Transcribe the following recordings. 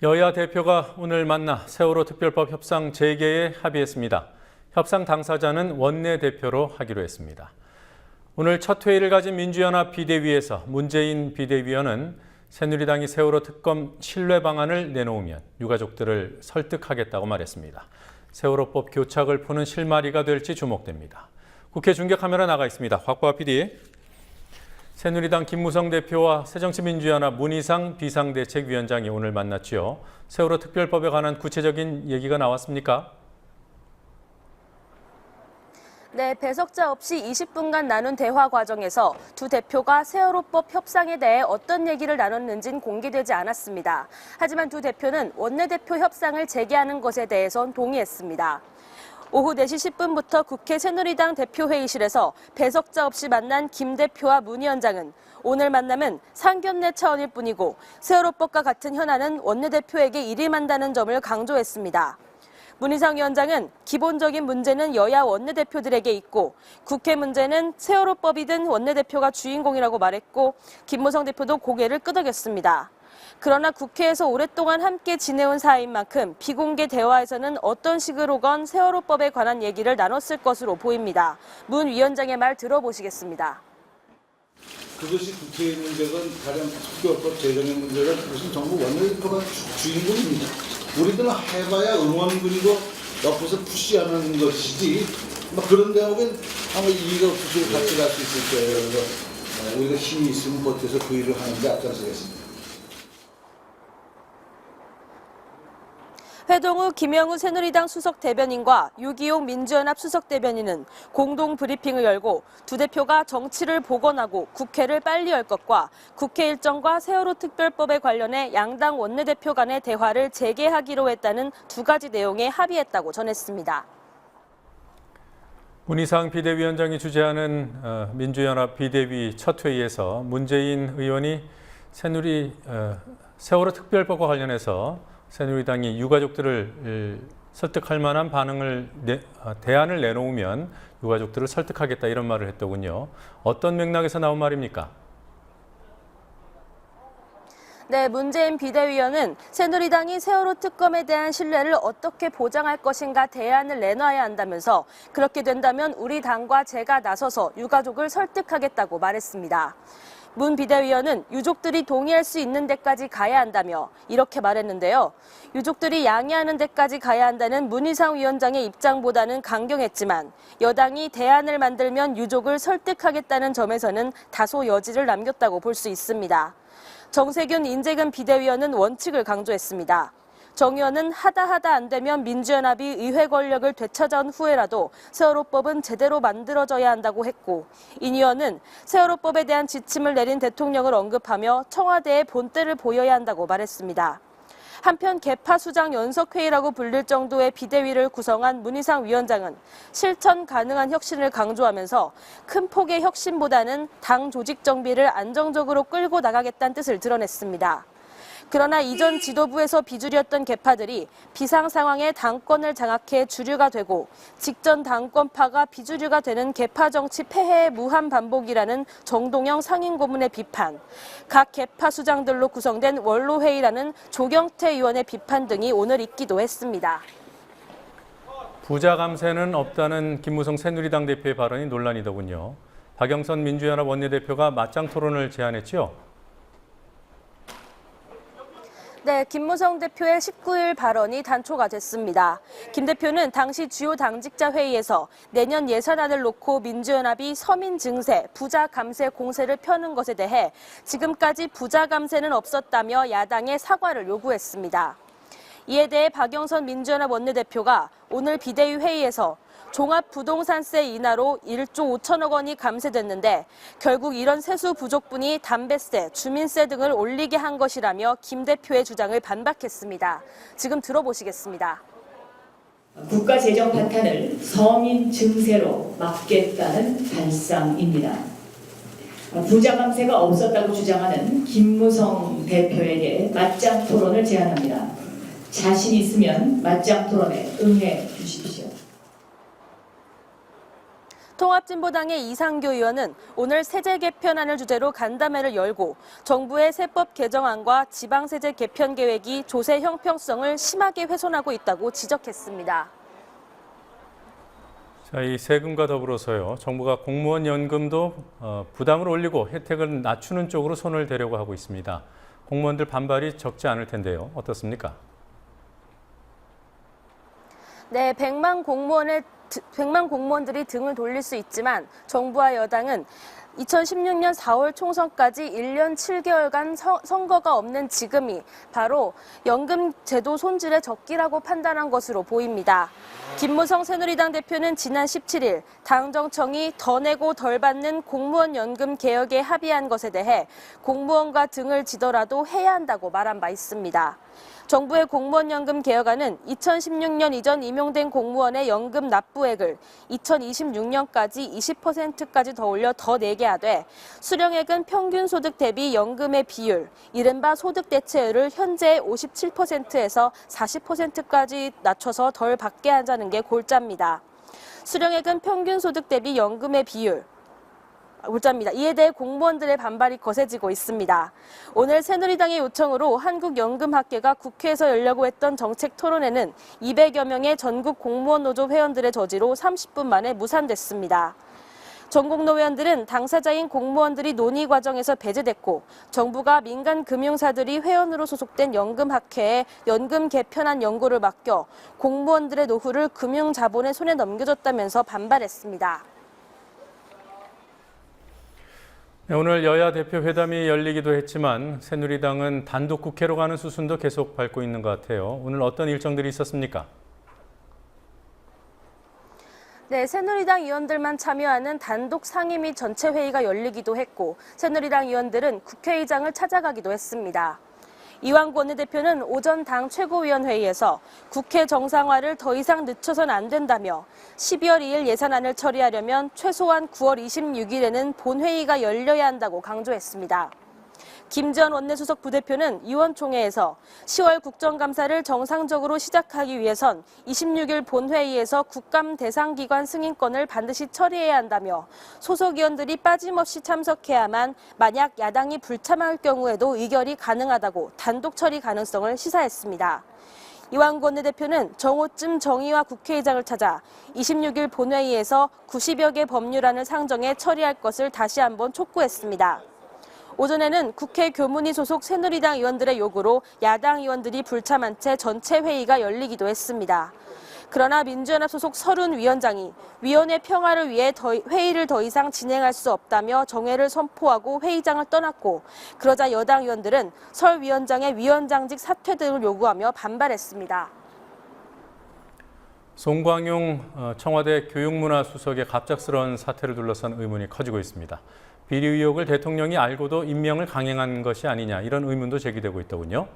여야 대표가 오늘 만나 세월호 특별법 협상 재개에 합의했습니다. 협상 당사자는 원내대표로 하기로 했습니다. 오늘 첫 회의를 가진 민주연합 비대위에서 문재인 비대위원은 새누리당이 세월호 특검 신뢰 방안을 내놓으면 유가족들을 설득하겠다고 말했습니다. 세월호법 교착을 푸는 실마리가 될지 주목됩니다. 국회 중계 카메라 나가 있습니다. 곽보아 PD. 새누리당 김무성 대표와 새정치민주연합 문희상 비상대책위원장이 오늘 만났지요. 세월호 특별법에 관한 구체적인 얘기가 나왔습니까? 네, 배석자 없이 20분간 나눈 대화 과정에서 두 대표가 세월호법 협상에 대해 어떤 얘기를 나눴는지는 공개되지 않았습니다. 하지만 두 대표는 원내대표 협상을 재개하는 것에 대해선 동의했습니다. 오후 4시 10분부터 국회 새누리당 대표회의실에서 배석자 없이 만난 김 대표와 문 위원장은 오늘 만남은 상견례 차원일 뿐이고 세월호법과 같은 현안은 원내대표에게 일임한다는 점을 강조했습니다. 문희상 위원장은 기본적인 문제는 여야 원내대표들에게 있고 국회 문제는 세월호법이든 원내대표가 주인공이라고 말했고 김무성 대표도 고개를 끄덕였습니다. 그러나 국회에서 오랫동안 함께 지내온 사이인 만큼 비공개 대화에서는 어떤 식으로건 세월호법에 관한 얘기를 나눴을 것으로 보입니다. 문 위원장의 말 들어보시겠습니다. 그것이 국회의 문제건 가령 특별법 제정의 문제건 그것은 정부 원내대표가 주인공입니다. 우리들은 해봐야 응원군이고 옆에서 푸시하는 것이지 그런 대목엔 아마 이의가 없을 같이 갈 수 있을 거예요. 그래서 우리가 힘이 있으면 버텨서 그 일을 하는데 앞장서겠습니다. 회동 후 김영우 새누리당 수석 대변인과 유기용 민주연합 수석 대변인은 공동 브리핑을 열고 두 대표가 정치를 복원하고 국회를 빨리 열 것과 국회 일정과 세월호 특별법에 관련해 양당 원내대표 간의 대화를 재개하기로 했다는 두 가지 내용에 합의했다고 전했습니다. 문희상 비대위원장이 주재하는 민주연합 비대위 첫 회의에서 문재인 의원이 세월호 특별법과 관련해서 새누리당이 유가족들을 설득할 만한 대안을 내놓으면 유가족들을 설득하겠다 이런 말을 했더군요. 어떤 맥락에서 나온 말입니까? 네, 문재인 비대위원은 새누리당이 세월호 특검에 대한 신뢰를 어떻게 보장할 것인가 대안을 내놔야 한다면서 그렇게 된다면 우리 당과 제가 나서서 유가족을 설득하겠다고 말했습니다. 문 비대위원은 유족들이 동의할 수 있는 데까지 가야 한다며 이렇게 말했는데요. 유족들이 양해하는 데까지 가야 한다는 문희상 위원장의 입장보다는 강경했지만 여당이 대안을 만들면 유족을 설득하겠다는 점에서는 다소 여지를 남겼다고 볼 수 있습니다. 정세균 인재근 비대위원은 원칙을 강조했습니다. 정 의원은 하다 안 되면 민주연합이 의회 권력을 되찾아온 후에라도 세월호법은 제대로 만들어져야 한다고 했고 인 의원은 세월호법에 대한 지침을 내린 대통령을 언급하며 청와대의 본때를 보여야 한다고 말했습니다. 한편 개파 수장 연석회의라고 불릴 정도의 비대위를 구성한 문희상 위원장은 실천 가능한 혁신을 강조하면서 큰 폭의 혁신보다는 당 조직 정비를 안정적으로 끌고 나가겠다는 뜻을 드러냈습니다. 그러나 이전 지도부에서 비주류였던 개파들이 비상 상황에 당권을 장악해 주류가 되고 직전 당권파가 비주류가 되는 개파 정치 폐해의 무한 반복이라는 정동영 상임고문의 비판, 각 개파 수장들로 구성된 원로회의라는 조경태 의원의 비판 등이 오늘 있기도 했습니다. 부자 감세는 없다는 김무성 새누리당 대표의 발언이 논란이더군요. 박영선 민주연합 원내대표가 맞짱 토론을 제안했죠. 네, 김무성 대표의 19일 발언이 단초가 됐습니다. 김 대표는 당시 주요 당직자 회의에서 내년 예산안을 놓고 민주연합이 서민 증세, 부자 감세 공세를 펴는 것에 대해 지금까지 부자 감세는 없었다며 야당의 사과를 요구했습니다. 이에 대해 박영선 민주연합 원내대표가 오늘 비대위 회의에서 종합부동산세 인하로 1조 5천억 원이 감세됐는데 결국 이런 세수 부족분이 담배세, 주민세 등을 올리게 한 것이라며 김 대표의 주장을 반박했습니다. 지금 들어보시겠습니다. 국가 재정 파탄을 서민 증세로 막겠다는 발상입니다. 부자 감세가 없었다고 주장하는 김무성 대표에게 맞짱 토론을 제안합니다. 자신 있으면 맞짱 토론에 응해 주십시오. 통합진보당의 이상교 의원은 오늘 세제 개편안을 주제로 간담회를 열고 정부의 세법 개정안과 지방세제 개편 계획이 조세 형평성을 심하게 훼손하고 있다고 지적했습니다. 자, 이 세금과 더불어서요, 정부가 공무원 연금도 부담을 올리고 혜택을 낮추는 쪽으로 손을 대려고 하고 있습니다. 공무원들 반발이 적지 않을 텐데요. 어떻습니까? 네, 100만 공무원들이 등을 돌릴 수 있지만 정부와 여당은 2016년 4월 총선까지 1년 7개월간 선거가 없는 지금이 바로 연금 제도 손질의 적기라고 판단한 것으로 보입니다. 김무성 새누리당 대표는 지난 17일 당정청이 더 내고 덜 받는 공무원 연금 개혁에 합의한 것에 대해 공무원과 등을 지더라도 해야 한다고 말한 바 있습니다. 정부의 공무원 연금 개혁안은 2016년 이전 임용된 공무원의 연금 납부액을 2026년까지 20%까지 더 올려 더 내게 하되 수령액은 평균 소득 대비 연금의 비율, 이른바 소득 대체율을 현재의 57%에서 40%까지 낮춰서 덜 받게 하자는 게 골자입니다. 수령액은 평균 소득 대비 연금의 비율, 골자입니다. 이에 대해 공무원들의 반발이 거세지고 있습니다. 오늘 새누리당의 요청으로 한국연금학회가 국회에서 열려고 했던 정책 토론회는 200여 명의 전국 공무원 노조 회원들의 저지로 30분 만에 무산됐습니다. 전국노 회원들은 당사자인 공무원들이 논의 과정에서 배제됐고 정부가 민간 금융사들이 회원으로 소속된 연금학회에 연금 개편안 연구를 맡겨 공무원들의 노후를 금융자본의 손에 넘겨줬다면서 반발했습니다. 네, 오늘 여야 대표 회담이 열리기도 했지만 새누리당은 단독 국회로 가는 수순도 계속 밟고 있는 것 같아요. 오늘 어떤 일정들이 있었습니까? 네, 새누리당 의원들만 참여하는 단독 상임 및 전체 회의가 열리기도 했고 새누리당 의원들은 국회의장을 찾아가기도 했습니다. 이완구 원내대표는 오전 당 최고위원회의에서 국회 정상화를 더 이상 늦춰선 안 된다며 12월 2일 예산안을 처리하려면 최소한 9월 26일에는 본회의가 열려야 한다고 강조했습니다. 김지현 원내수석 부대표는 의원총회에서 10월 국정감사를 정상적으로 시작하기 위해선 26일 본회의에서 국감 대상기관 승인권을 반드시 처리해야 한다며 소속 의원들이 빠짐없이 참석해야만 만약 야당이 불참할 경우에도 의결이 가능하다고 단독 처리 가능성을 시사했습니다. 이완구 원내대표는 정오쯤 정의와 국회의장을 찾아 26일 본회의에서 90여 개 법률안을 상정해 처리할 것을 다시 한번 촉구했습니다. 오전에는 국회 교문위 소속 새누리당 의원들의 요구로 야당 의원들이 불참한 채 전체 회의가 열리기도 했습니다. 그러나 민주연합 소속 서른 위원장이 위원회 평화를 위해 회의를 더 이상 진행할 수 없다며 정회를 선포하고 회의장을 떠났고 그러자 여당 의원들은 설 위원장의 위원장직 사퇴 등을 요구하며 반발했습니다. 송광용 청와대 교육문화수석의 갑작스러운 사퇴를 둘러싼 의문이 커지고 있습니다. 비리 의혹을 대통령이 알고도 임명을 강행한 것이 아니냐 이런 의문도 제기되고 있더군요.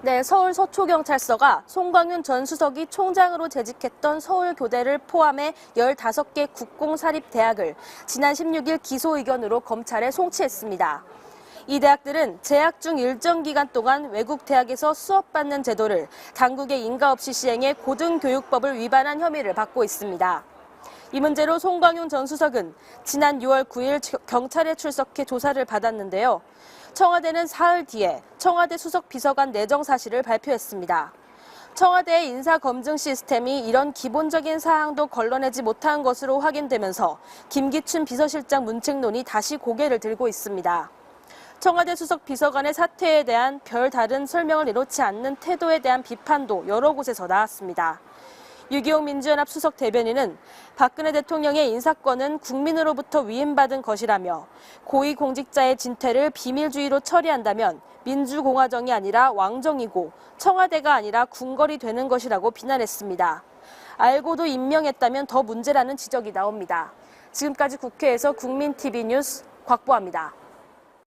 네, 서울 서초경찰서가 송광윤 전 수석이 총장으로 재직했던 서울교대를 포함해 15개 국공사립대학을 지난 16일 기소 의견으로 검찰에 송치했습니다. 이 대학들은 재학 중 일정 기간 동안 외국 대학에서 수업받는 제도를 당국의 인가 없이 시행해 고등교육법을 위반한 혐의를 받고 있습니다. 이 문제로 송광윤 전 수석은 지난 6월 9일 경찰에 출석해 조사를 받았는데요. 청와대는 사흘 뒤에 청와대 수석 비서관 내정 사실을 발표했습니다. 청와대의 인사검증 시스템이 이런 기본적인 사항도 걸러내지 못한 것으로 확인되면서 김기춘 비서실장 문책론이 다시 고개를 들고 있습니다. 청와대 수석 비서관의 사퇴에 대한 별다른 설명을 내놓지 않는 태도에 대한 비판도 여러 곳에서 나왔습니다. 유기용 민주연합 수석 대변인은 박근혜 대통령의 인사권은 국민으로부터 위임받은 것이라며 고위공직자의 진퇴를 비밀주의로 처리한다면 민주공화정이 아니라 왕정이고 청와대가 아니라 궁궐이 되는 것이라고 비난했습니다. 알고도 임명했다면 더 문제라는 지적이 나옵니다. 지금까지 국회에서 국민TV 뉴스 곽보아입니다.